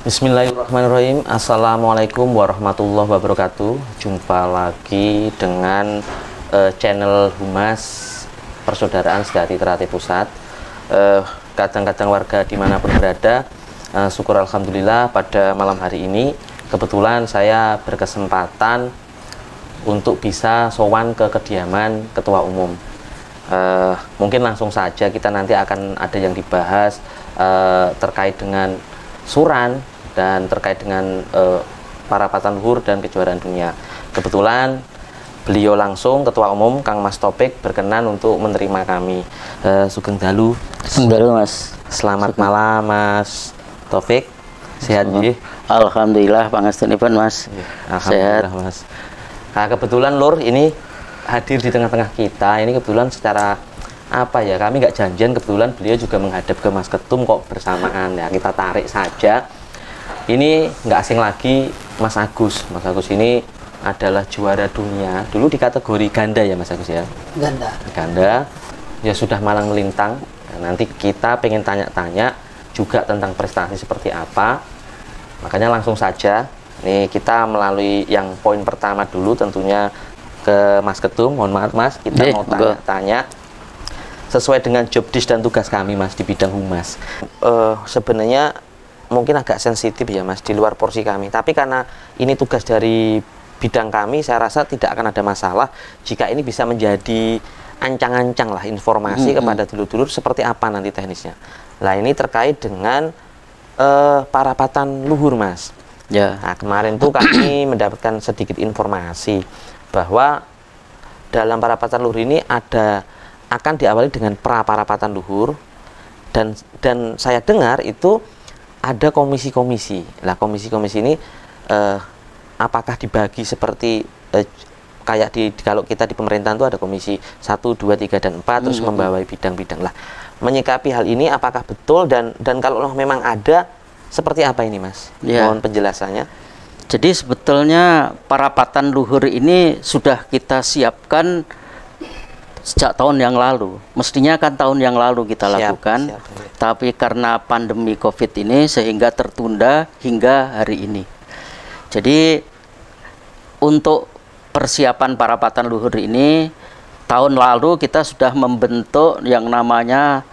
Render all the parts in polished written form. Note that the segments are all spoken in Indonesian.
Bismillahirrahmanirrahim. Assalamualaikum warahmatullahi wabarakatuh. Jumpa lagi dengan channel Humas Persaudaraan Sejati Teratai Pusat. Kadang-kadang warga dimanapun berada, syukur alhamdulillah pada malam hari ini kebetulan saya berkesempatan untuk bisa sowan ke kediaman Ketua Umum. Mungkin langsung saja kita nanti akan ada yang dibahas terkait dengan suran dan terkait dengan parapatan luhur dan kejuaraan dunia. Kebetulan beliau langsung Ketua Umum Kang Mas Taufik berkenan untuk menerima kami. Sugeng dalu. Sugeng dalu, Mas. Selamat malam Mas Taufik. Sehat nggih? Alhamdulillah pangastunipun, Mas. Alhamdulillah, sehat. Mas. Nah, kebetulan Lur ini hadir di tengah-tengah kita. Ini kebetulan secara apa ya, kami nggak janjian, kebetulan beliau juga menghadap ke Mas Ketum kok bersamaan ya, kita tarik saja. Ini nggak asing lagi, Mas Agus. Mas Agus ini adalah juara dunia dulu di kategori ganda ya Mas Agus ya. Ganda ya, sudah malang melintang. Nah, nanti kita pengen tanya-tanya juga tentang prestasi seperti apa, makanya langsung saja nih kita melalui yang poin pertama dulu, tentunya ke Mas Ketum. Mohon maaf Mas, kita mau tanya-tanya sesuai dengan job desk dan tugas kami Mas di bidang humas. Sebenarnya mungkin agak sensitif ya Mas, di luar porsi kami, tapi karena ini tugas dari bidang kami, saya rasa tidak akan ada masalah jika ini bisa menjadi ancang-ancang lah informasi kepada dulur-dulur seperti apa nanti teknisnya. Nah, ini terkait dengan parapatan luhur Mas ya. Nah, kemarin tuh kami mendapatkan sedikit informasi bahwa dalam parapatan luhur ini akan diawali dengan parapatan luhur, dan saya dengar itu ada komisi-komisi. Lah, komisi-komisi ini apakah dibagi seperti kayak kalau kita di pemerintahan itu ada komisi 1, 2, 3, dan 4 terus membawai bidang-bidang. Lah, menyikapi hal ini apakah betul, dan kalau memang ada, seperti apa ini Mas? Ya. Mohon penjelasannya. Jadi sebetulnya parapatan luhur ini sudah kita siapkan sejak tahun yang lalu. Mestinya kan tahun yang lalu kita lakukan, tapi karena pandemi COVID ini sehingga tertunda hingga hari ini. Jadi untuk persiapan parapatan luhur ini, tahun lalu kita sudah membentuk yang namanya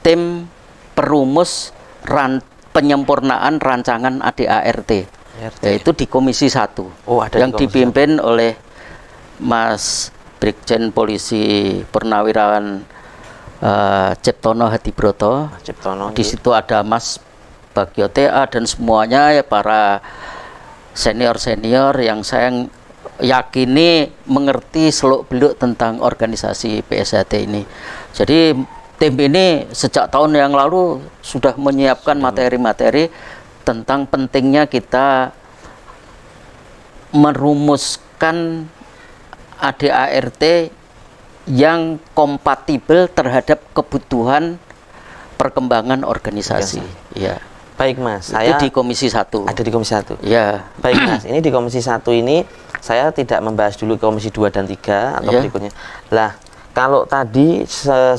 tim perumus penyempurnaan rancangan ADART, yaitu di Komisi 1, yang dipimpin oleh Mas Brigjen Polisi Purnawirawan Ciptono Hadibroto. Di situ ada Mas Bagio TA dan semuanya ya, para senior-senior yang saya yakini mengerti seluk-beluk tentang organisasi PSHT ini. Jadi tim ini sejak tahun yang lalu sudah menyiapkan materi-materi tentang pentingnya kita merumuskan ADART yang kompatibel terhadap kebutuhan perkembangan organisasi. Ya. Baik Mas, itu saya di Komisi 1. Ada di Komisi 1. Ya. Baik Mas, ini di Komisi 1 ini saya tidak membahas dulu Komisi 2 dan 3 atau berikutnya. Lah, kalau tadi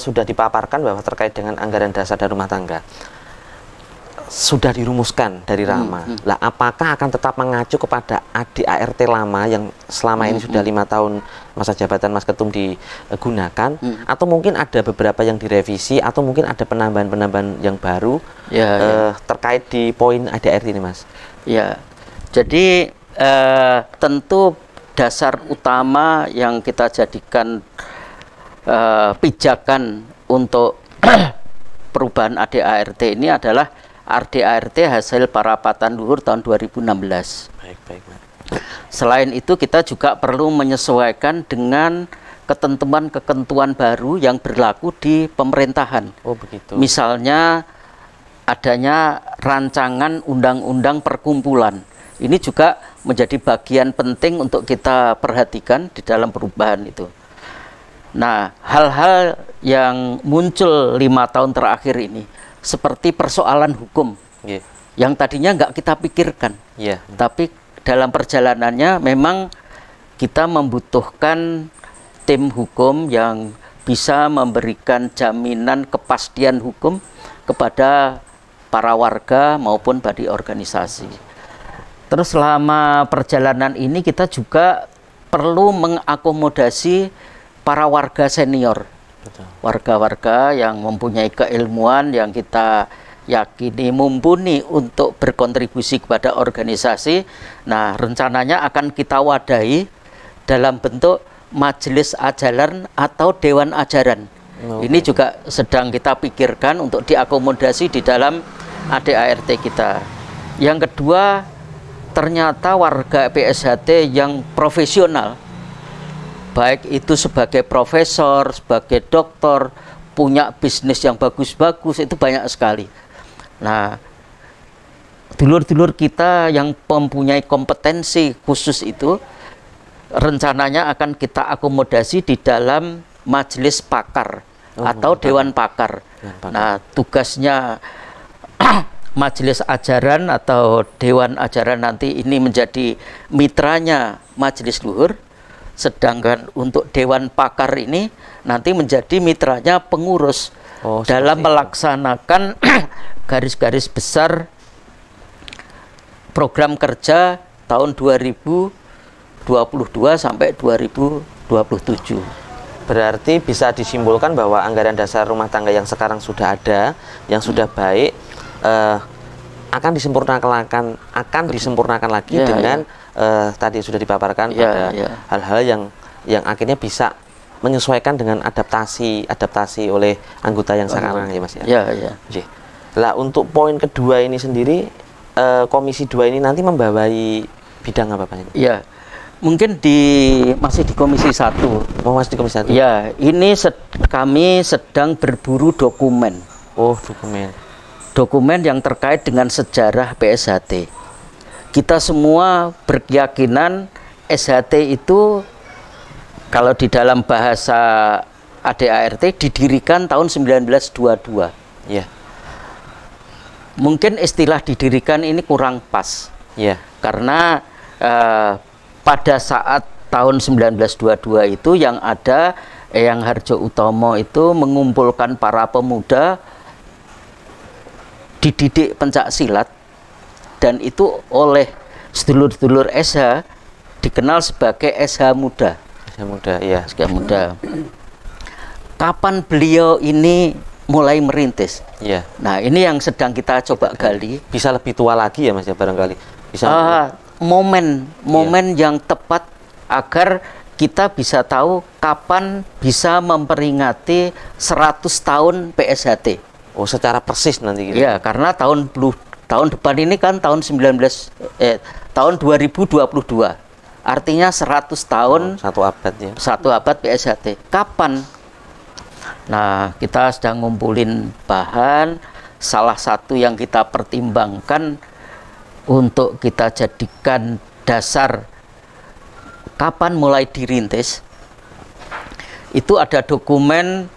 sudah dipaparkan bahwa terkait dengan anggaran dasar dan rumah tangga sudah dirumuskan dari Rama. Lah, apakah akan tetap mengacu kepada ADART lama yang selama ini sudah 5 tahun masa jabatan Mas Ketum digunakan, atau mungkin ada beberapa yang direvisi, atau mungkin ada penambahan-penambahan yang baru terkait di poin ADART ini Mas? Ya, jadi tentu dasar utama yang kita jadikan pijakan untuk perubahan ADART ini adalah ADART hasil parapatan luhur tahun 2016. Baik. Selain itu kita juga perlu menyesuaikan dengan ketentuan baru yang berlaku di pemerintahan. Oh begitu. Misalnya adanya rancangan undang-undang perkumpulan. Ini juga menjadi bagian penting untuk kita perhatikan di dalam perubahan itu. Nah, hal-hal yang muncul 5 tahun terakhir ini seperti persoalan hukum yang tadinya nggak kita pikirkan, tapi dalam perjalanannya memang kita membutuhkan tim hukum yang bisa memberikan jaminan kepastian hukum kepada para warga maupun bagi organisasi. Terus selama perjalanan ini kita juga perlu mengakomodasi para warga senior, warga-warga yang mempunyai keilmuan yang kita yakini mumpuni untuk berkontribusi kepada organisasi. Nah, rencananya akan kita wadahi dalam bentuk majelis ajaran atau dewan ajaran. Ini juga sedang kita pikirkan untuk diakomodasi di dalam ADART kita. Yang kedua, ternyata warga PSHT yang profesional, baik itu sebagai profesor, sebagai doktor, punya bisnis yang bagus-bagus, itu banyak sekali. Nah, dulur-dulur kita yang mempunyai kompetensi khusus itu rencananya akan kita akomodasi di dalam majelis pakar atau dewan pakar. Nah, tugasnya majelis ajaran atau dewan ajaran nanti ini menjadi mitranya majelis luhur, sedangkan untuk dewan pakar ini nanti menjadi mitranya pengurus dalam melaksanakan garis-garis besar program kerja tahun 2022 sampai 2027. Berarti bisa disimpulkan bahwa anggaran dasar rumah tangga yang sekarang sudah ada, yang sudah baik, akan disempurnakan lagi dengan tadi sudah dipaparkan pada hal-hal yang akhirnya bisa menyesuaikan dengan adaptasi oleh anggota yang sekarang ya Mas ya. Lah untuk poin kedua ini sendiri, komisi 2 ini nanti membawai bidang apa Pak? Ya, mungkin masih di komisi 1. Masih di komisi 1? Ya, ini kami sedang berburu dokumen. Dokumen yang terkait dengan sejarah PSHT. Kita semua berkeyakinan SHT itu kalau di dalam bahasa ADART didirikan tahun 1922. Ya. Mungkin istilah didirikan ini kurang pas. Ya. Karena pada saat tahun 1922 itu yang ada Eyang Harjo Utomo itu mengumpulkan para pemuda dididik pencak silat, dan itu oleh sedulur-sedulur SH dikenal sebagai SH Muda. SH Muda, iya. SH Muda. Kapan beliau ini mulai merintis? Iya. Nah, ini yang sedang kita coba gali. Bisa lebih tua lagi ya Mas ya barangkali. Bisa momen yang tepat agar kita bisa tahu kapan bisa memperingati 100 tahun PSHT. Secara persis nanti gitu. Ya, karena tahun depan ini kan tahun 2022. Artinya 100 tahun, satu abad ya. Satu abad PSHT. Kapan? Nah, kita sedang ngumpulin bahan. Salah satu yang kita pertimbangkan untuk kita jadikan dasar kapan mulai dirintis, itu ada dokumen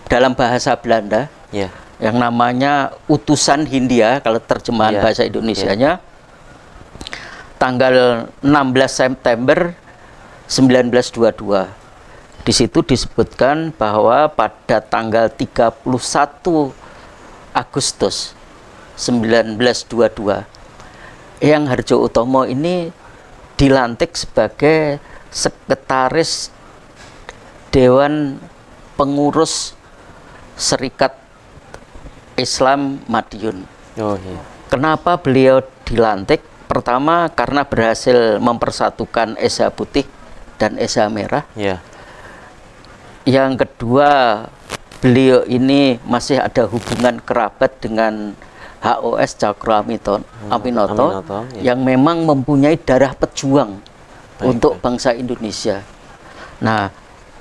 dalam bahasa Belanda yang namanya Utusan Hindia, kalau terjemahan bahasa Indonesianya, tanggal 16 September 1922. Di situ disebutkan bahwa pada tanggal 31 Agustus 1922 Eyang Harjo Utomo ini dilantik sebagai sekretaris Dewan Pengurus Serikat Islam Madiun. Kenapa beliau dilantik? Pertama, karena berhasil mempersatukan SH Putih dan SH Merah. Yang kedua, beliau ini masih ada hubungan kerabat dengan HOS Cakro Aminoto yang memang mempunyai darah pejuang untuk bangsa Indonesia. Nah,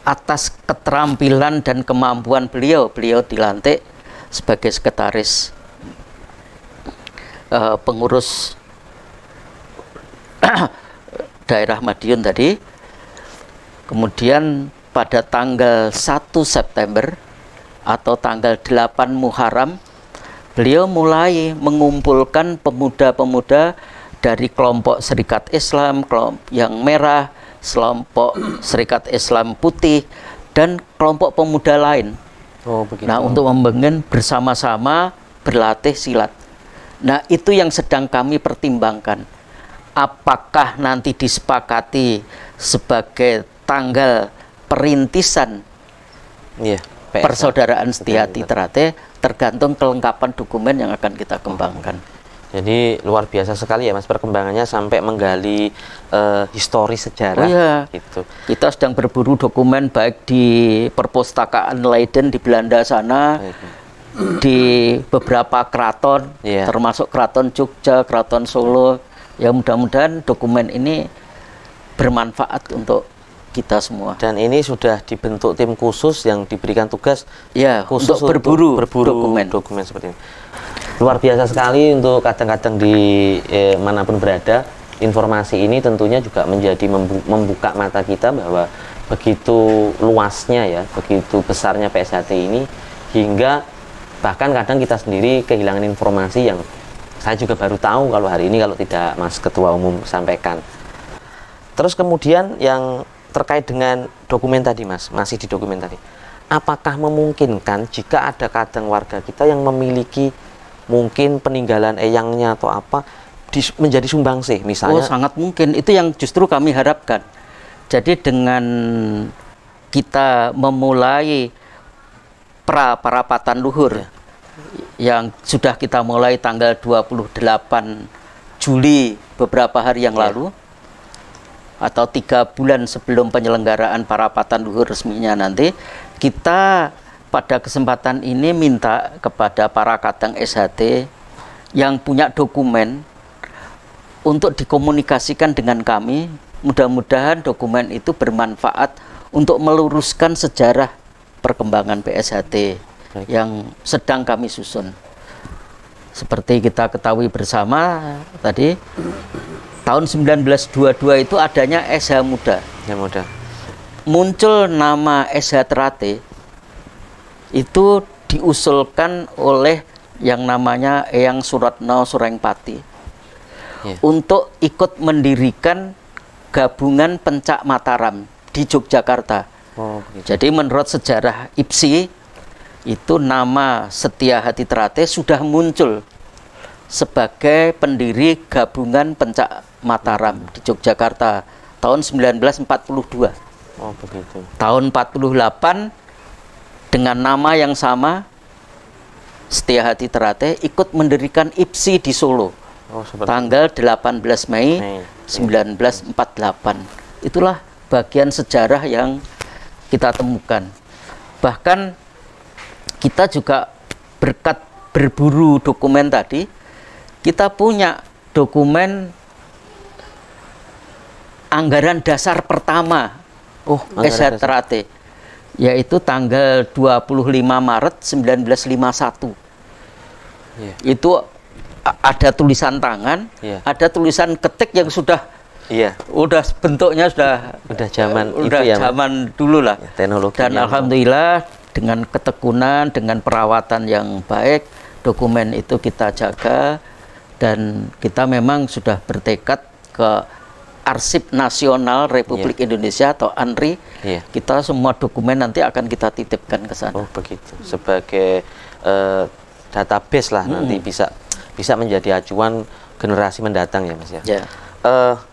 atas keterampilan dan kemampuan beliau dilantik sebagai sekretaris pengurus daerah Madiun tadi. Kemudian pada tanggal 1 September atau tanggal 8 Muharram, beliau mulai mengumpulkan pemuda-pemuda dari kelompok Serikat Islam, kelompok yang merah, kelompok Serikat Islam Putih, dan kelompok pemuda lain. Nah, untuk membangun bersama-sama berlatih silat. Nah, itu yang sedang kami pertimbangkan. Apakah nanti disepakati sebagai tanggal perintisan Persaudaraan Setia-Hati Ternate, tergantung kelengkapan dokumen yang akan kita kembangkan. Jadi luar biasa sekali ya Mas perkembangannya sampai menggali histori sejarah. Oh iya, gitu. Kita sedang berburu dokumen baik di perpustakaan Leiden di Belanda sana, di beberapa keraton, termasuk Keraton Jogja, Keraton Solo. Ya mudah-mudahan dokumen ini bermanfaat untuk kita semua. Dan ini sudah dibentuk tim khusus yang diberikan tugas khusus untuk berburu dokumen seperti ini. Luar biasa sekali untuk kadang-kadang di manapun berada, informasi ini tentunya juga menjadi membuka mata kita bahwa begitu luasnya ya, begitu besarnya PSHT ini, hingga bahkan kadang kita sendiri kehilangan informasi yang saya juga baru tahu kalau hari ini kalau tidak Mas Ketua Umum sampaikan. Terus kemudian yang terkait dengan dokumen tadi Mas, masih di dokumen tadi, apakah memungkinkan jika ada kadang warga kita yang memiliki mungkin peninggalan eyangnya atau apa menjadi sumbangsih misalnya? Oh, sangat mungkin. Itu yang justru kami harapkan. Jadi dengan kita memulai parapatan luhur yang sudah kita mulai tanggal 28 Juli beberapa hari yang lalu, atau 3 bulan sebelum penyelenggaraan parapatan luhur resminya nanti, kita pada kesempatan ini minta kepada para kadang SHT yang punya dokumen untuk dikomunikasikan dengan kami. Mudah-mudahan dokumen itu bermanfaat untuk meluruskan sejarah perkembangan PSHT yang sedang kami susun. Seperti kita ketahui bersama tadi, tahun 1922 itu adanya SH Muda. Muncul nama SH Ternate itu diusulkan oleh yang namanya Eyang Suratno Surengpati untuk ikut mendirikan gabungan Pencak Mataram di Yogyakarta. Jadi menurut sejarah IPSI itu nama Setia-Hati Ternate sudah muncul sebagai pendiri gabungan Pencak Mataram di Yogyakarta tahun 1942. Tahun 48 dengan nama yang sama Setia-Hati Ternate ikut mendirikan IPSI di Solo tanggal 18 Mei 1948. Itulah bagian sejarah yang kita temukan. Bahkan kita juga berkat berburu dokumen tadi, kita punya dokumen anggaran dasar pertama SH Ternate, yaitu tanggal 25 Maret 1951. Itu ada tulisan tangan, ada tulisan ketik yang sudah bentuknya sudah zaman zaman dulu lah. Dan alhamdulillah dengan ketekunan, dengan perawatan yang baik, dokumen itu kita jaga, dan kita memang sudah bertekad ke Arsip Nasional Republik Indonesia atau ANRI. Kita semua dokumen nanti akan kita titipkan ke sana. Oh begitu, sebagai database lah, nanti bisa menjadi acuan generasi mendatang ya Mas ya.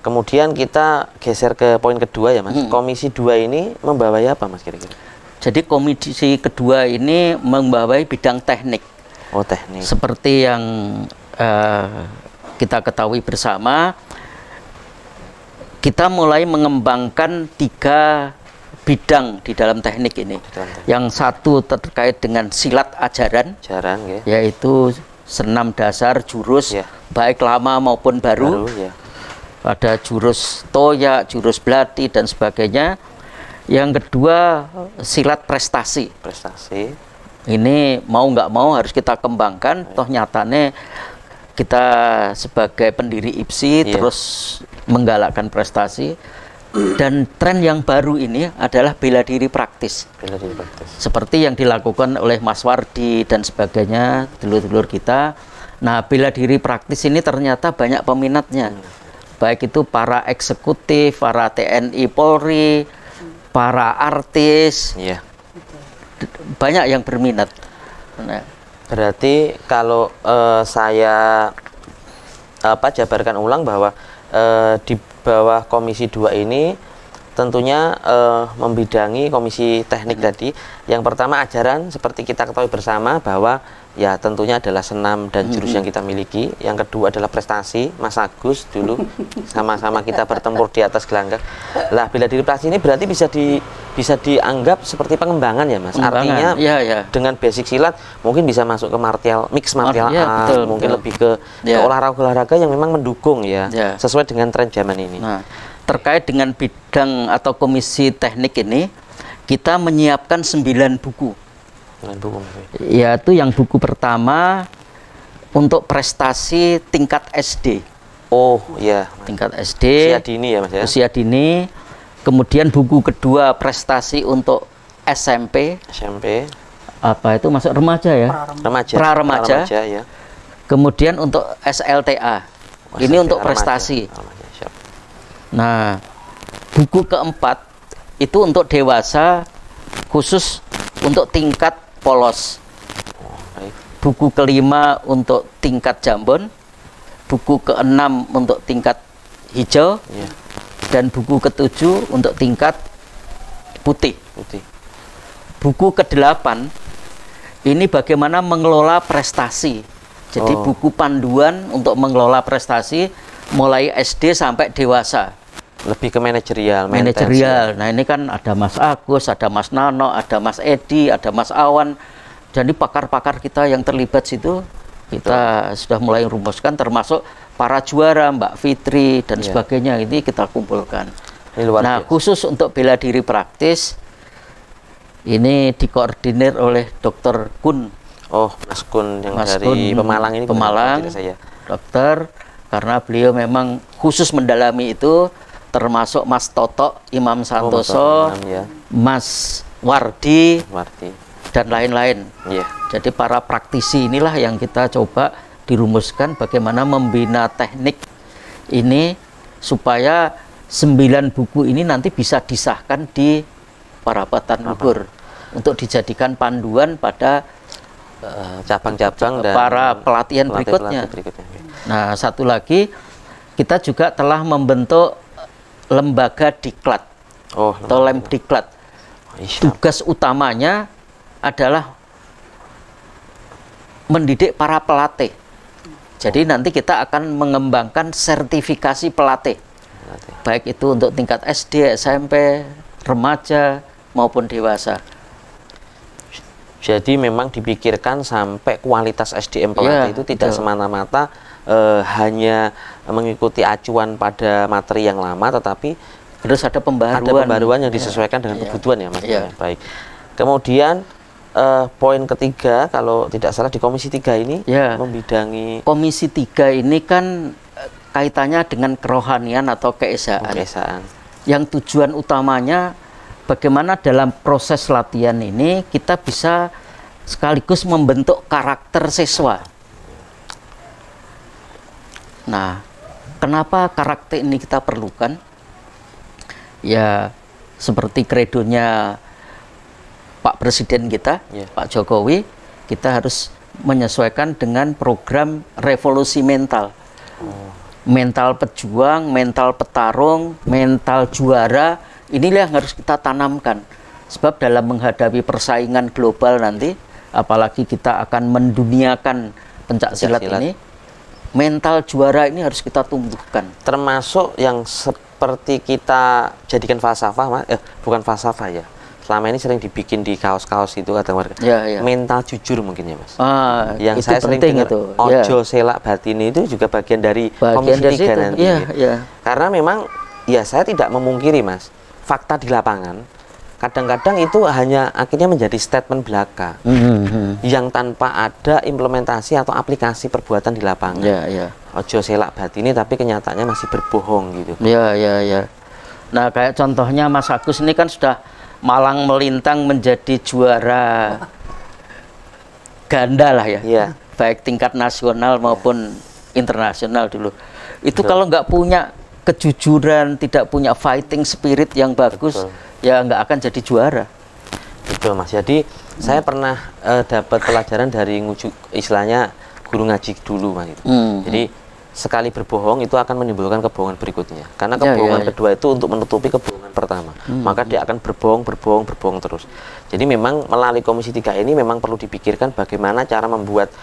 Kemudian kita geser ke poin kedua ya Mas. Komisi 2 ini membawai apa Mas kira-kira? Jadi komisi kedua ini membawai bidang teknik. Teknik. Seperti yang kita ketahui bersama, kita mulai mengembangkan 3 bidang di dalam teknik ini. Yang satu terkait dengan silat ajaran, yaitu senam dasar, jurus, baik lama maupun baru. Ada jurus toya, jurus belati, dan sebagainya. Yang kedua, silat prestasi. Ini mau nggak mau harus kita kembangkan. Toh nyatanya kita sebagai pendiri IPSI terus menggalakkan prestasi. Dan tren yang baru ini adalah bela diri praktis. Seperti yang dilakukan oleh Mas Wardi dan sebagainya, dulur-dulur kita. Nah, bela diri praktis ini ternyata banyak peminatnya. Baik itu para eksekutif, para TNI Polri, para artis, banyak yang berminat. Nah, Berarti kalau saya jabarkan ulang bahwa di bawah Komisi 2 ini tentunya membidangi komisi teknik tadi. Yang pertama ajaran, seperti kita ketahui bersama bahwa ya tentunya adalah senam dan jurus yang kita miliki. Yang kedua adalah prestasi, Mas Agus dulu sama-sama kita bertempur di atas gelanggang. Lah bela diri praksi ini berarti bisa dianggap seperti pengembangan ya Mas. Artinya dengan basic silat mungkin bisa masuk ke mix martial art, mungkin lebih ke olahraga-olahraga yang memang mendukung ya, sesuai dengan tren zaman ini. Nah, terkait dengan bidang atau komisi teknik ini, kita menyiapkan 9 buku. 9 buku. Yaitu yang buku pertama untuk prestasi tingkat SD. Oh iya. Tingkat SD. Usia dini ya Mas ya. Usia dini. Kemudian buku kedua prestasi untuk SMP. SMP. Apa itu masuk remaja ya? Pra-remaja. Ya. Kemudian untuk SLTA. Ini untuk prestasi. Nah, buku keempat itu untuk dewasa, khusus untuk tingkat polos. Buku kelima untuk tingkat jambon, buku keenam untuk tingkat hijau, dan buku ketujuh untuk tingkat putih. Buku kedelapan ini bagaimana mengelola prestasi. Jadi buku panduan untuk mengelola prestasi mulai SD sampai dewasa. Lebih ke manajerial. Nah ini kan ada Mas Agus, ada Mas Nano, ada Mas Edi, ada Mas Awan. Jadi pakar-pakar kita yang terlibat situ kita sudah mulai rumuskan, termasuk para juara Mbak Fitri dan sebagainya, ini kita kumpulkan. Ini luar biasa. Khusus untuk bela diri praktis ini dikoordinir oleh Dr. Kun. Oh, Mas Kun yang Mas dari Kun, Pemalang ini. Pemalang, dokter, karena beliau memang khusus mendalami itu, termasuk Mas Toto, Imam Santoso, Mas Wardi, dan lain-lain. Jadi para praktisi inilah yang kita coba dirumuskan bagaimana membina teknik ini supaya 9 buku ini nanti bisa disahkan di Parapatan Luhur untuk dijadikan panduan pada cabang-cabang dan para pelatihan berikutnya. Nah, satu lagi kita juga telah membentuk lembaga diklat atau lemdiklat. Tugas utamanya adalah mendidik para pelatih. Jadi nanti kita akan mengembangkan sertifikasi pelatih, baik itu untuk tingkat SD, SMP, remaja maupun dewasa. Jadi memang dipikirkan sampai kualitas SDM pelatih itu tidak semata-mata hanya mengikuti acuan pada materi yang lama, tetapi harus ada pembaruan yang disesuaikan dengan kebutuhan ya Mas. Baik. Kemudian poin ketiga, kalau tidak salah di Komisi 3 ini membidangi. Komisi 3 ini kan kaitannya dengan kerohanian atau keesaan. Yang tujuan utamanya bagaimana dalam proses latihan ini kita bisa sekaligus membentuk karakter siswa. Nah, kenapa karakter ini kita perlukan? Ya, seperti kredonya Pak Presiden kita, Pak Jokowi, kita harus menyesuaikan dengan program revolusi mental. Mental pejuang, mental petarung, mental juara, inilah yang harus kita tanamkan. Sebab dalam menghadapi persaingan global nanti, apalagi kita akan menduniakan pencak silat ini, mental juara ini harus kita tumbuhkan. Termasuk yang seperti kita jadikan falsafah, bukan falsafah ya. Selama ini sering dibikin di kaos-kaus itu kata warga. Mental jujur mungkin ya Mas. Yang saya sering dengar ojo selak batini itu juga bagian dari Komisi 3 nanti. Karena memang ya saya tidak memungkiri Mas, fakta di lapangan kadang-kadang itu hanya akhirnya menjadi statement belaka yang tanpa ada implementasi atau aplikasi perbuatan di lapangan. Ojo selak batini tapi kenyataannya masih berbohong gitu. Nah, kayak contohnya Mas Agus ini kan sudah malang melintang menjadi juara ganda lah ya, baik tingkat nasional maupun internasional dulu. Itu kalau nggak punya kejujuran, tidak punya fighting spirit yang bagus, ya nggak akan jadi juara. Betul Mas. Jadi saya pernah dapat pelajaran dari istilahnya guru ngaji dulu Mas itu. Jadi sekali berbohong itu akan menimbulkan kebohongan berikutnya. Karena kebohongan kedua itu untuk menutupi kebohongan pertama. Maka dia akan berbohong terus. Jadi memang melalui Komisi 3 ini memang perlu dipikirkan bagaimana cara membuat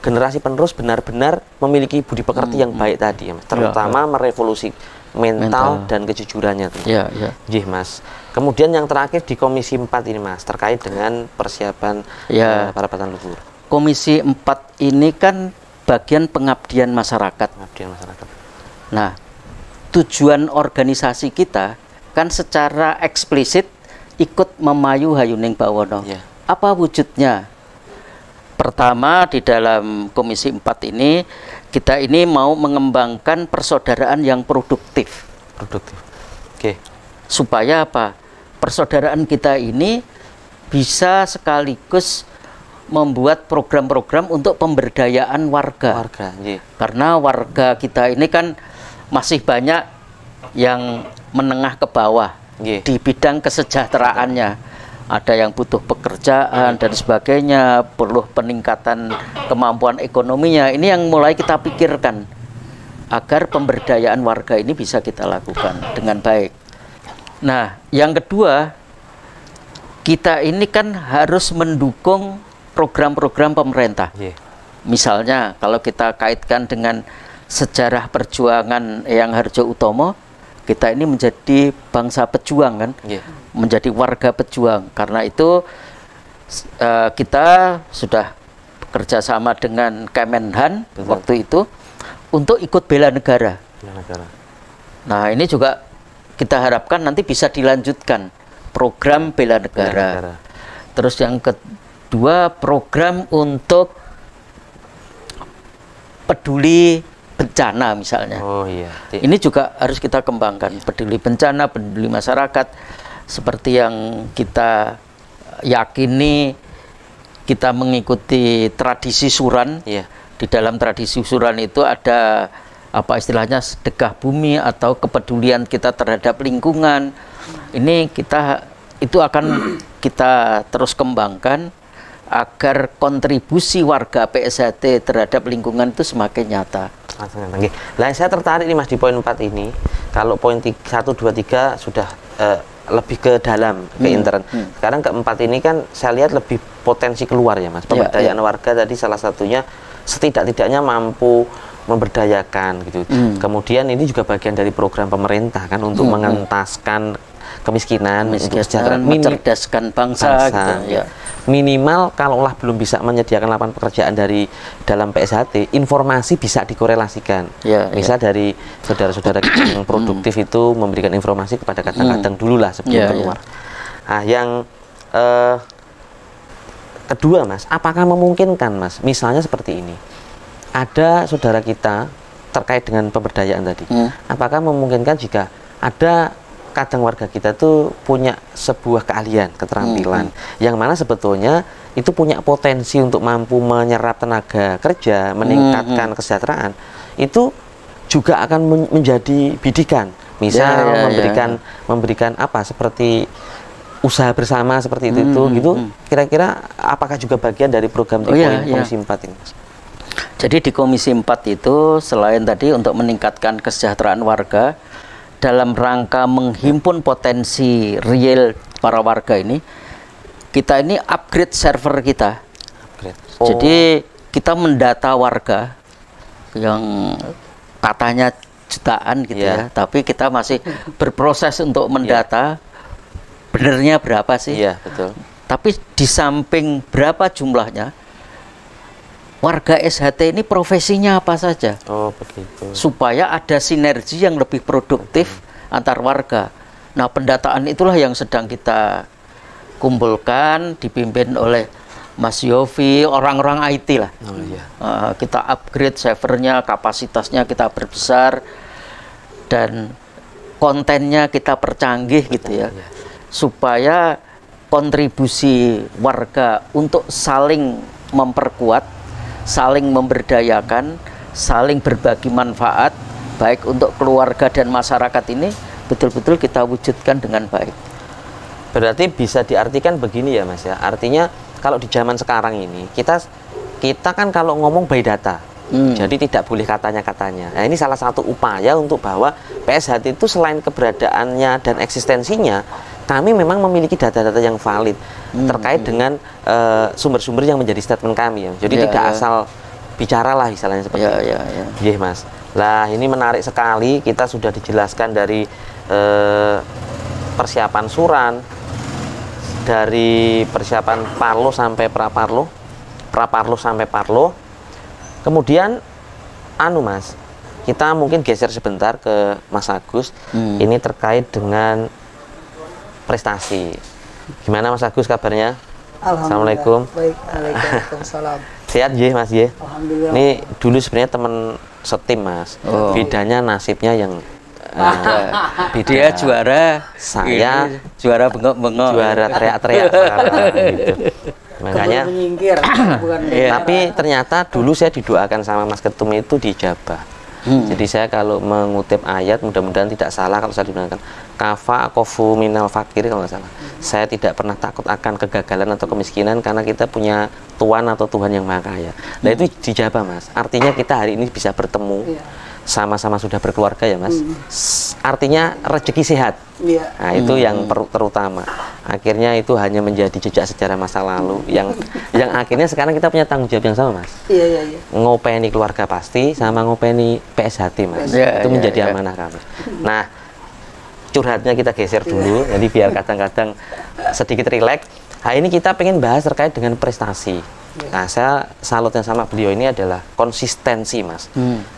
generasi penerus benar-benar memiliki budi pekerti yang baik tadi ya Mas. Terutama merevolusi mental dan kejujurannya. Jih Mas. Kemudian yang terakhir di Komisi 4 ini Mas, terkait dengan persiapan parapatan luhur. Komisi 4 ini kan bagian pengabdian masyarakat. Nah, tujuan organisasi kita kan secara eksplisit ikut memayu Hayuning Bawono. Apa wujudnya? Pertama, di dalam Komisi 4 ini kita ini mau mengembangkan persaudaraan yang produktif. Supaya apa? Persaudaraan kita ini bisa sekaligus membuat program-program untuk pemberdayaan warga. Karena warga kita ini kan masih banyak yang menengah ke bawah di bidang kesejahteraannya. Ada yang butuh pekerjaan dan sebagainya, perlu peningkatan kemampuan ekonominya. Ini yang mulai kita pikirkan agar pemberdayaan warga ini bisa kita lakukan dengan baik. Nah, yang kedua, kita ini kan harus mendukung program-program pemerintah. Misalnya, kalau kita kaitkan dengan sejarah perjuangan Eyang Harjo Utomo, kita ini menjadi bangsa pejuang kan, menjadi warga pejuang. Karena itu kita sudah bekerja sama dengan Kemenhan waktu itu untuk ikut bela negara. Nah, ini juga kita harapkan nanti bisa dilanjutkan program bela negara. Terus yang kedua, program untuk peduli bencana misalnya. Ini juga harus kita kembangkan, peduli bencana, peduli masyarakat. Seperti yang kita yakini, kita mengikuti tradisi suran. Di dalam tradisi suran itu ada apa istilahnya, sedekah bumi atau kepedulian kita terhadap lingkungan. Ini itu akan kita terus kembangkan agar kontribusi warga PSHT terhadap lingkungan itu semakin nyata. Nah, saya tertarik nih Mas di poin 4 ini. Kalau poin 1, 2, 3 sudah lebih ke dalam, ke intern. Sekarang keempat ini kan saya lihat lebih potensi keluar ya Mas. Pemberdayaan warga tadi salah satunya setidak-tidaknya mampu memberdayakan gitu. Kemudian ini juga bagian dari program pemerintah kan untuk mengentaskan kemiskinan, mencerdaskan bangsa gitu, minimal kalaulah belum bisa menyediakan lapangan pekerjaan dari dalam PSHT, informasi bisa dikorelasikan. Misal dari saudara-saudara yang produktif itu memberikan informasi kepada kadang-kadang dulu lah sebelum keluar. Nah, yang kedua Mas, apakah memungkinkan Mas, misalnya seperti ini, ada saudara kita terkait dengan pemberdayaan tadi, apakah memungkinkan jika ada kadang warga kita tuh punya sebuah keahlian, keterampilan, yang mana sebetulnya itu punya potensi untuk mampu menyerap tenaga kerja, meningkatkan kesejahteraan, itu juga akan menjadi bidikan. Misal memberikan apa seperti usaha bersama seperti itu gitu. Kira-kira apakah juga bagian dari program di Komisi 4 ini Mas? Jadi di Komisi 4 itu selain tadi untuk meningkatkan kesejahteraan warga dalam rangka menghimpun potensi real para warga ini, kita ini upgrade server kita. Jadi kita mendata warga yang katanya jutaan gitu ya, tapi kita masih berproses untuk mendata benernya berapa sih. Tapi di samping berapa jumlahnya, warga SHT ini profesinya apa saja. Supaya ada sinergi yang lebih produktif antar warga. Nah, pendataan itulah yang sedang kita kumpulkan, dipimpin oleh Mas Yofi, orang-orang IT lah. Kita upgrade servernya, kapasitasnya kita perbesar, dan kontennya kita percanggih gitu ya. Supaya kontribusi warga untuk saling memperkuat, saling memberdayakan, saling berbagi manfaat, baik untuk keluarga dan masyarakat ini betul-betul kita wujudkan dengan baik. Berarti bisa diartikan begini ya Mas ya. Artinya kalau di zaman sekarang ini kita kan kalau ngomong by data. Jadi tidak boleh katanya-katanya. Nah, ini salah satu upaya untuk bahwa PSHT itu selain keberadaannya dan eksistensinya, kami memang memiliki data-data yang valid terkait dengan sumber-sumber yang menjadi statement kami ya. Jadi tidak asal bicara lah istilahnya seperti itu. Iya Mas. Lah ini menarik sekali, kita sudah dijelaskan dari persiapan suran, dari persiapan parlo sampai praparlo, praparlo sampai parlo. Kemudian Mas, kita mungkin geser sebentar ke Mas Agus. Ini terkait dengan prestasi. Gimana Mas Agus kabarnya? Assalamualaikum. Baik, waalaikumsalam. Sehat ya Mas ya? Alhamdulillah. Ini dulu sebenarnya teman setim Mas. Bedanya nasibnya yang beda. Dia juara, Saya juara bengok-bengok, juara teriak-teriak gitu. Makanya menyingkir, bukan tapi ternyata dulu saya didoakan sama Mas Ketum itu dijabah. Jadi saya kalau mengutip ayat, mudah-mudahan tidak salah kalau saya digunakan kafa akofu minal fakir kalau nggak salah. Saya tidak pernah takut akan kegagalan atau kemiskinan karena kita punya Tuhan atau Tuhan yang Maha Kaya. Nah itu dijabah Mas. Artinya kita hari ini bisa bertemu, sama-sama sudah berkeluarga ya Mas. Artinya rezeki sehat. Nah itu yang terutama. Akhirnya itu hanya menjadi jejak sejarah masa lalu yang akhirnya sekarang kita punya tanggung jawab yang sama Mas. Ngopeni keluarga pasti sama ngopeni PSHT Mas. Itu menjadi amanah kami. Nah curhatnya kita geser dulu, jadi biar kadang-kadang sedikit rileks. Nah ini kita pengen bahas terkait dengan prestasi. Nah, saya salutnya sama beliau ini adalah konsistensi, Mas.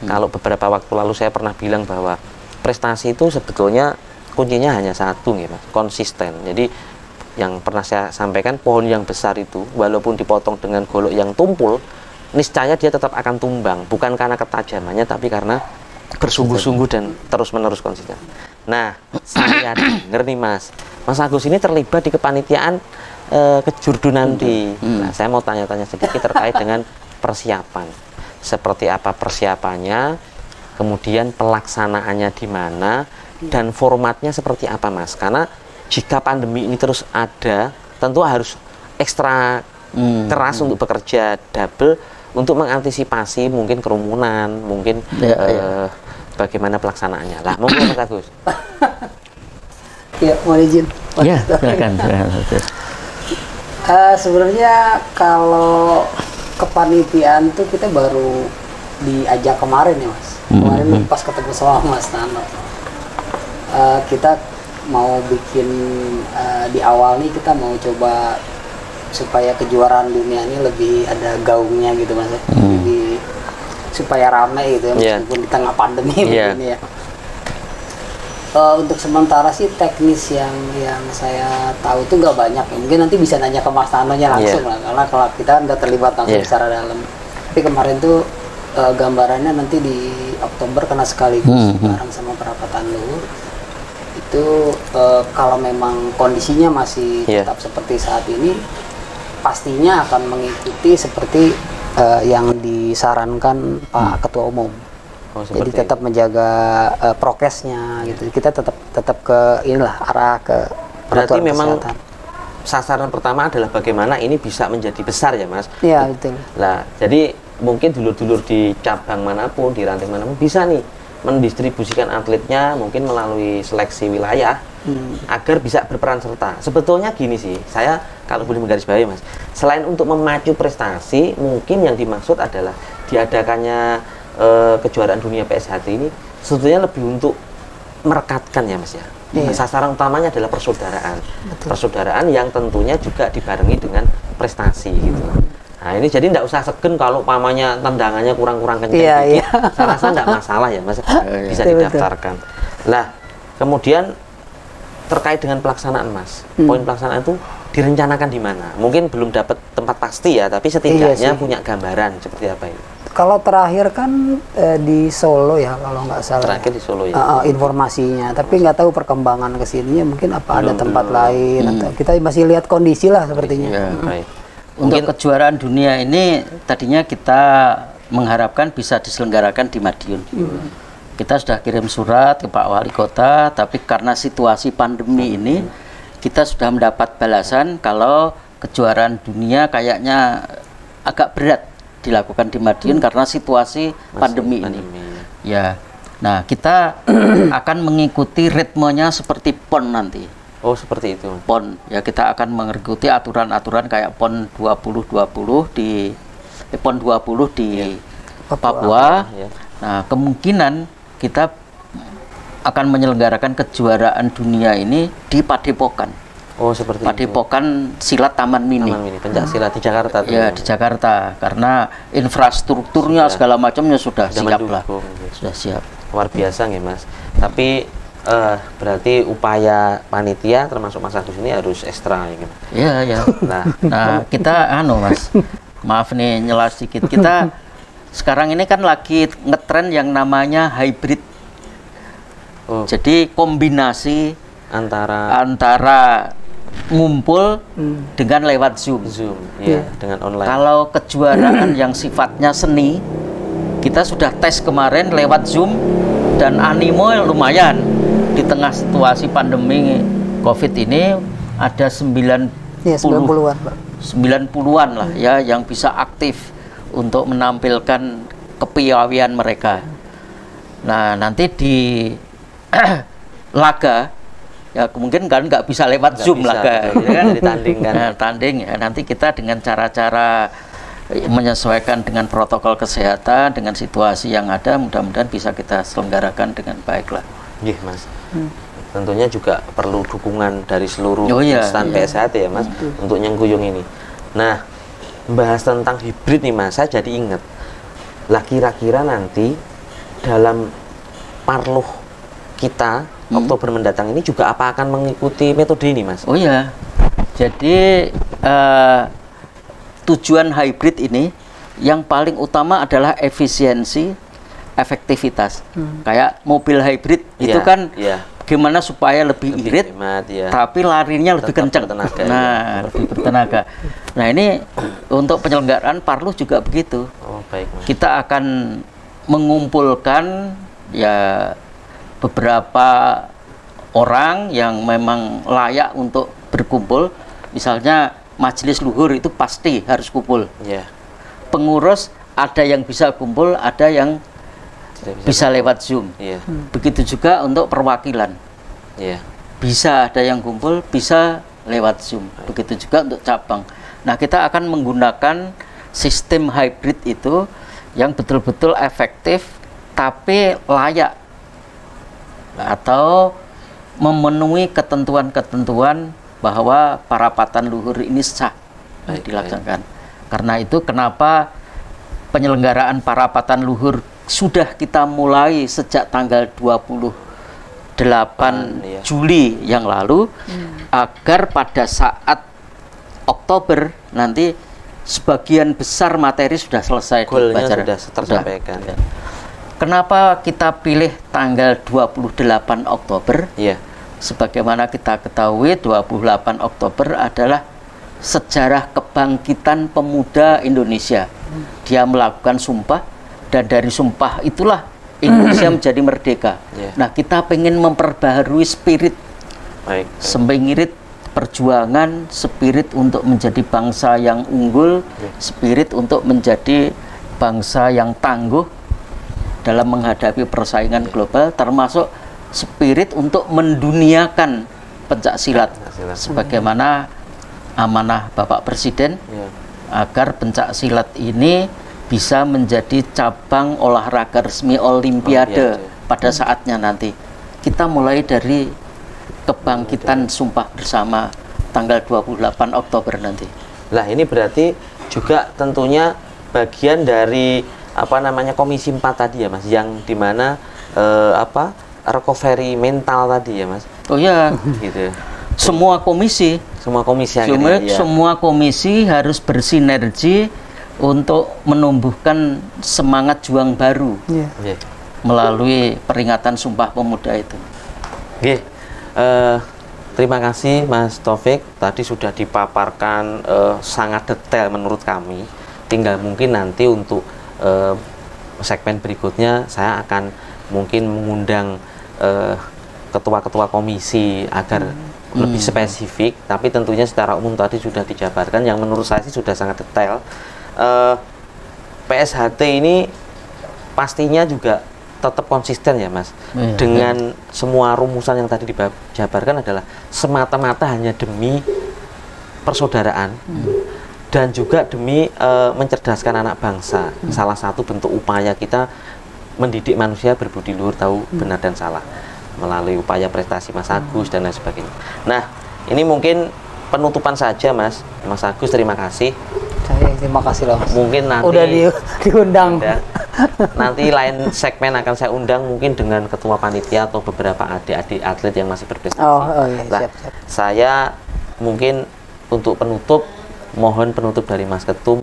Kalau beberapa waktu lalu saya pernah bilang bahwa prestasi itu sebetulnya kuncinya hanya satu, ya, Mas, konsisten. Jadi yang pernah saya sampaikan, pohon yang besar itu walaupun dipotong dengan golok yang tumpul, niscaya dia tetap akan tumbang, bukan karena ketajamannya, tapi karena bersungguh-sungguh dan terus-menerus konsisten. Nah, saya dengar nih, Mas Agus ini terlibat di kepanitiaan kejurdu nanti. Nah, saya mau tanya-tanya sedikit terkait dengan persiapan. Seperti apa persiapannya, kemudian pelaksanaannya di mana, dan formatnya seperti apa, Mas? Karena jika pandemi ini terus ada, tentu harus ekstra keras untuk bekerja double untuk mengantisipasi mungkin kerumunan, mungkin bagaimana pelaksanaannya. Lah, monggo Mas Agus. Ya, mohon izin. Ya, silakan. Sebenarnya kalau kepanitiaan tuh kita baru diajak kemarin ya Mas. Kemarin pas ketemu sama Mas Nano. Kita mau bikin di awal nih kita mau coba supaya kejuaraan dunia ini lebih ada gaungnya gitu Mas. Jadi supaya ramai gitu ya meskipun di tengah pandemi begini ya. Untuk sementara sih teknis yang saya tahu itu nggak banyak ya. Mungkin nanti bisa nanya ke Mas Tanonya langsung lah, karena kalau kita nggak terlibat langsung secara dalam. Tapi kemarin tuh gambarannya nanti di Oktober karena sekaligus bareng sama perapatan luhur itu kalau memang kondisinya masih tetap seperti saat ini, pastinya akan mengikuti seperti yang disarankan Pak Ketua Umum. Jadi tetap menjaga prokesnya gitu. Kita tetap ke inilah arah ke berarti memang kesehatan. Sasaran pertama adalah bagaimana ini bisa menjadi besar ya Mas. Iya betul. Nah jadi mungkin dulur-dulur di cabang manapun, di ranting manapun bisa nih mendistribusikan atletnya mungkin melalui seleksi wilayah agar bisa berperan serta. Sebetulnya gini sih, saya kalau boleh menggarisbawahi Mas, selain untuk memacu prestasi, mungkin yang dimaksud adalah diadakannya kejuaraan dunia PSHT ini sebetulnya lebih untuk merekatkan ya Mas ya. Sasaran utamanya adalah persaudaraan. Persaudaraan yang tentunya juga dibarengi dengan prestasi gitu. Nah ini jadi tidak usah segen kalau pamannya tendangannya kurang-kurang kencang saya rasa tidak masalah ya Mas, bisa didaftarkan. Lah kemudian terkait dengan pelaksanaan Mas, poin pelaksanaan itu direncanakan di mana? Mungkin belum dapat tempat pasti ya, tapi setidaknya punya gambaran seperti apa ini. Kalau terakhir kan di Solo ya kalau nggak salah. Terakhir di Solo ya. Informasinya, tapi nggak tahu perkembangan kesininya mungkin apa ada tempat lain atau kita masih lihat kondisi lah sepertinya. Untuk kejuaraan dunia ini tadinya kita mengharapkan bisa diselenggarakan di Madiun. Kita sudah kirim surat ke Pak Wali Kota, tapi karena situasi pandemi ini kita sudah mendapat balasan kalau kejuaraan dunia kayaknya agak berat dilakukan di Madiun karena situasi pandemi ini. Ya. Nah, kita akan mengikuti ritmenya seperti PON nanti. Oh, seperti itu. PON. Ya, kita akan mengikuti aturan-aturan kayak PON 2020 di PON 20 di Papua. Ya. Nah, kemungkinan kita akan menyelenggarakan kejuaraan dunia ini di Padepokan. Oh, seperti Padepokan Silat Taman Mini. Taman Mini, pencak silat di Jakarta. Ya, di Jakarta. Karena infrastrukturnya segala macamnya sudah siap lah. Sudah siap. Luar biasa nggih, Mas. Tapi berarti upaya panitia termasuk Mas Agus ini harus ekstra gitu. Iya, ya. Nah, kita Mas. Maaf nih nyela sedikit. Kita sekarang ini kan lagi ngetren yang namanya hybrid. Jadi kombinasi antara ngumpul dengan lewat Zoom. Ya, dengan online. Kalau kejuaraan yang sifatnya seni, kita sudah tes kemarin lewat Zoom dan animo lumayan. Di tengah situasi pandemi COVID ini ada 90-an, Pak. 90-an lah ya yang bisa aktif untuk menampilkan kepiawaian mereka. Nah, nanti di laga ya mungkin kan nggak bisa lewat Zoom laga, ya kan? Ditandingkan. Nah, tanding ya nanti kita dengan cara-cara menyesuaikan dengan protokol kesehatan dengan situasi yang ada, mudah-mudahan bisa kita selenggarakan dengan baik lah. Iya, Mas. Tentunya juga perlu dukungan dari seluruh instansi PSHT ya, Mas, untuk nyengkuyung ini. Nah, membahas tentang hibrid nih, Mas, saya jadi ingat. Lah kira-kira nanti dalam Parluh kita Oktober mendatang ini juga apa akan mengikuti metode ini, Mas? Oh iya. Jadi tujuan hybrid ini yang paling utama adalah efisiensi, efektivitas. Kayak mobil hybrid itu kan gimana supaya lebih irit, hemat, tapi larinya lebih kencang. Lebih bertenaga. Nah, ini untuk penyelenggaraan Parluh juga begitu. Oh, baik, Mas. Kita akan mengumpulkan ya beberapa orang yang memang layak untuk berkumpul. Misalnya majelis luhur itu pasti harus kumpul. Pengurus ada yang bisa kumpul, ada yang bisa lewat Zoom. Begitu juga untuk perwakilan. Bisa ada yang kumpul, bisa lewat Zoom. Begitu juga untuk cabang. Nah, kita akan menggunakan sistem hybrid itu yang betul-betul efektif tapi layak atau memenuhi ketentuan-ketentuan bahwa parapatan luhur ini sah dilaksanakan. Karena itu kenapa penyelenggaraan parapatan luhur sudah kita mulai sejak tanggal 28 Juli yang lalu, agar pada saat Oktober nanti sebagian besar materi sudah selesai dibaca, sudah tersampaikan. Kenapa kita pilih tanggal 28 Oktober? Sebagaimana kita ketahui 28 Oktober adalah sejarah kebangkitan pemuda Indonesia. Dia melakukan sumpah dan dari sumpah itulah Indonesia menjadi merdeka. Nah, kita pengen memperbaharui spirit, spirit perjuangan, spirit untuk menjadi bangsa yang unggul, spirit untuk menjadi bangsa yang tangguh dalam menghadapi persaingan global, termasuk spirit untuk menduniakan pencak silat sebagaimana amanah Bapak Presiden agar pencak silat ini bisa menjadi cabang olahraga resmi Olimpiade pada saatnya nanti. Kita mulai dari kebangkitan sumpah bersama tanggal 28 Oktober nanti. Lah, ini berarti juga tentunya bagian dari Komisi 4 tadi ya, Mas, yang dimana recovery mental tadi ya, Mas. Oh ya, gitu. Semua komisi harus bersinergi untuk menumbuhkan semangat juang baru melalui peringatan Sumpah Pemuda itu. Terima kasih Mas Taufik, tadi sudah dipaparkan sangat detail menurut kami. Tinggal mungkin nanti untuk segmen berikutnya saya akan mungkin mengundang ketua-ketua komisi agar lebih spesifik, tapi tentunya secara umum tadi sudah dijabarkan yang menurut saya sih sudah sangat detail. PSHT ini pastinya juga tetap konsisten ya Mas, dengan semua rumusan yang tadi dijabarkan adalah semata-mata hanya demi persaudaraan dan juga demi mencerdaskan anak bangsa. Salah satu bentuk upaya kita mendidik manusia berbudi luhur, tahu benar dan salah, melalui upaya prestasi Mas Agus dan lain sebagainya. Nah, ini mungkin penutupan saja Mas Agus, terima kasih. Saya terima kasih loh Mas. Mungkin nanti udah diundang. Nanti lain segmen akan saya undang mungkin dengan ketua panitia atau beberapa adik-adik atlet yang masih berprestasi. Iya, Nah, siap. saya mungkin untuk penutup, mohon penutup dari Mas Ketum.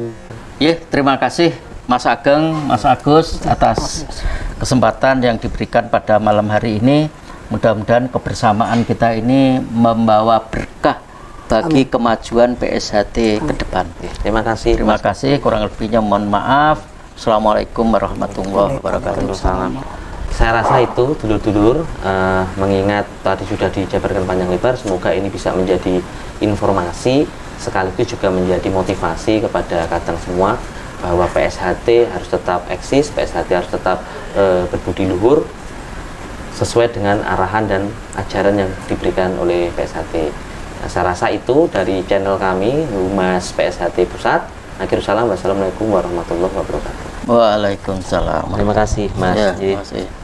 Terima kasih Mas Ageng, Mas Agus atas kesempatan yang diberikan pada malam hari ini. Mudah-mudahan kebersamaan kita ini membawa berkah bagi kemajuan PSHT ke depan. Terima kasih. Terima kasih, kurang lebihnya mohon maaf. Assalamualaikum warahmatullahi wabarakatuh. Salam. Saya rasa itu dulur-dulur, mengingat tadi sudah dijabarkan panjang lebar, semoga ini bisa menjadi informasi sekaligus juga menjadi motivasi kepada kalian semua bahwa PSHT harus tetap eksis, PSHT harus tetap berbudi luhur sesuai dengan arahan dan ajaran yang diberikan oleh PSHT. Nah, saya rasa itu dari channel kami Humas PSHT Pusat. Akhirul salam, wassalamualaikum warahmatullahi wabarakatuh. Waalaikumsalam. Terima kasih Mas. Ya, terima kasih.